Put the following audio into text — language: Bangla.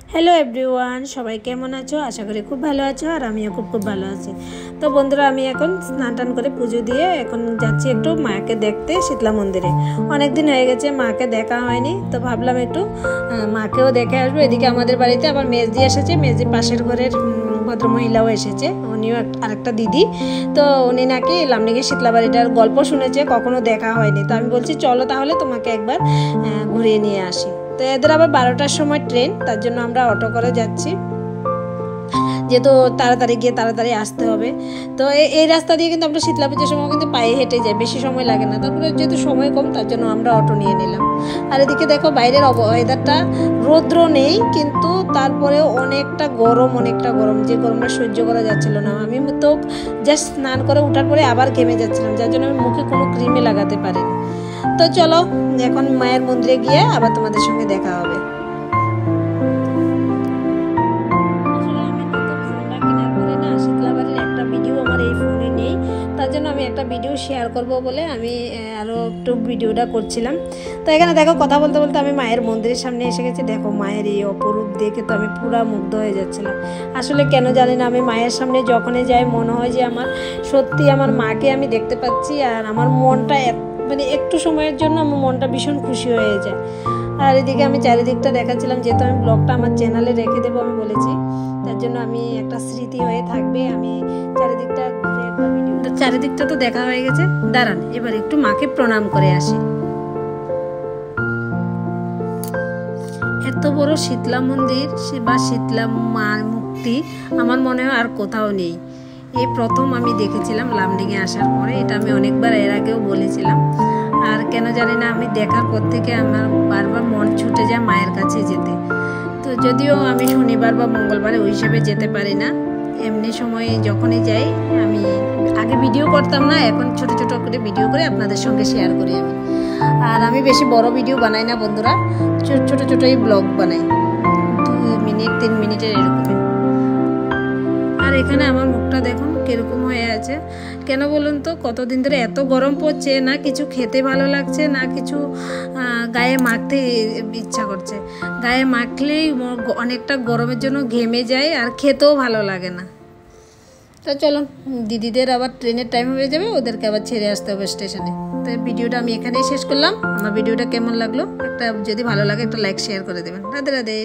হ্যালো এভরিওয়ান, সবাই কেমন আছো? আশা করি খুব ভালো আছো আর আমিও খুব ভালো আছি। তো বন্ধুরা, আমি এখন স্নান টান করে পুজো দিয়ে এখন যাচ্ছি একটু মাকে দেখতে শীতলা মন্দিরে। অনেক দিন হয়ে গেছে মাকে দেখা হয়নি, তো ভাবলাম একটু মাকেও দেখে আসবো। এদিকে আমাদের বাড়িতে আবার মেজদি এসেছে, মেজদি পাশের ঘরের ভদ্রমহিলাও এসেছে, উনিও আরেকটা দিদি। তো উনি নাকি লামডিঙের শীতলা বাড়িটার গল্প শুনেছে, কখনো দেখা হয়নি। তো আমি বলছি চলো তাহলে তোমাকে একবার ঘুরিয়ে নিয়ে আসি। তো এদের আবার 12টার সময় ট্রেন, তার জন্য আমরা অটো করে যাচ্ছি, যেহেতু তাড়াতাড়ি গিয়ে তাড়াতাড়ি আসতে হবে। তো এই রাস্তা দিয়ে কিন্তু আমরা শীতলা পুজোর সময় কিন্তু পায়ে হেঁটে যাই, বেশি সময় লাগে না। তারপরে যেহেতু সময় কম, তার জন্য আমরা অটো নিয়ে নিলাম। আর এদিকে দেখো বাইরের ওয়েদারটা, রৌদ্র নেই কিন্তু তারপরেও অনেকটা গরম, যে গরমটা সহ্য করা যাচ্ছিল না। আমি তো জাস্ট স্নান করে ওঠার পরে আবার ঘেমে যাচ্ছিলাম, যার জন্য আমি মুখে কোনো ক্রিমে লাগাতে পারিনি। তো চলো এখন মায়ের মন্দিরে গিয়ে আবার তোমাদের সঙ্গে দেখা হবে। তার জন্য আমি একটা ভিডিও শেয়ার করব বলে আমি আরও একটু ভিডিওটা করছিলাম। তো এখানে দেখো কথা বলতে বলতে আমি মায়ের মন্দিরের সামনে এসে গেছি। দেখো মায়ের এই অপরূপ দেখে তো আমি পুরা মুগ্ধ হয়ে যাচ্ছিলাম। আসলে কেন জানি না, আমি মায়ের সামনে যখনই যাই মনে হয় যে আমার সত্যি আমার মাকে আমি দেখতে পাচ্ছি, আর আমার মনটা মানে একটু সময়ের জন্য আমার মনটা ভীষণ খুশি হয়ে যায়। আর এদিকে আমি চারিদিকটা দেখাচ্ছিলাম, যেহেতু আমি ব্লগটা আমার চ্যানেলে রেখে দেবো আমি বলেছি, তার জন্য আমি একটা স্মৃতি হয়ে থাকবে। আমি চারিদিকটা ঘুরে একবার ভিডিও, চারিদিকটা তো দেখা হয়ে গেছে, দাঁড়ান এবার একটু মাকে প্রণাম করে আসি। এত বড় শীতলা মন্দির বা শীতলা মার মূর্তি আমার মনে হয় আর কোথাও নেই। এই প্রথম আমি দেখেছিলাম লামডিঙে আসার পরে, এটা আমি অনেকবার এর আগেও বলেছিলাম। আর কেন জানি না, আমি দেখার পর থেকে আমার বারবার মন ছুটে যায় মায়ের কাছে যেতে। তো যদিও আমি শনিবার বা মঙ্গলবারে ওই হিসেবে যেতে পারি না, এমনি সময় যখনই যাই, আমি আগে ভিডিও করতাম না, এখন ছোট ছোট করে ভিডিও করে আপনাদের সঙ্গে শেয়ার করি আমি। আর আমি বেশি বড় ভিডিও বানাই না বন্ধুরা, ছোট ছোটই ব্লগ বানাই, 2 মিনিট 3 মিনিটের এরকমই। আর এখানে আমার মুখটা দেখুন কিরকম হয়ে আছে। কেন বলুন তো, কতদিন ধরে এত গরম পড়ছে, না কিছু খেতে ভালো লাগছে, না কিছু গায়ে মাখতে ইচ্ছা করছে। গায়ে মাখলেই অনেকটা গরমের জন্য ঘেমে যায়, আর খেতেও ভালো লাগে না। তো চলো, দিদিদের আবার ট্রেনের টাইম হয়ে যাবে, ওদেরকে আবার ছেড়ে আসতে হবে স্টেশনে। তো ভিডিওটা আমি এখানেই শেষ করলাম। আমার ভিডিওটা কেমন লাগলো, একটা যদি ভালো লাগে একটা লাইক শেয়ার করে দেবেন। রাধে রাধে।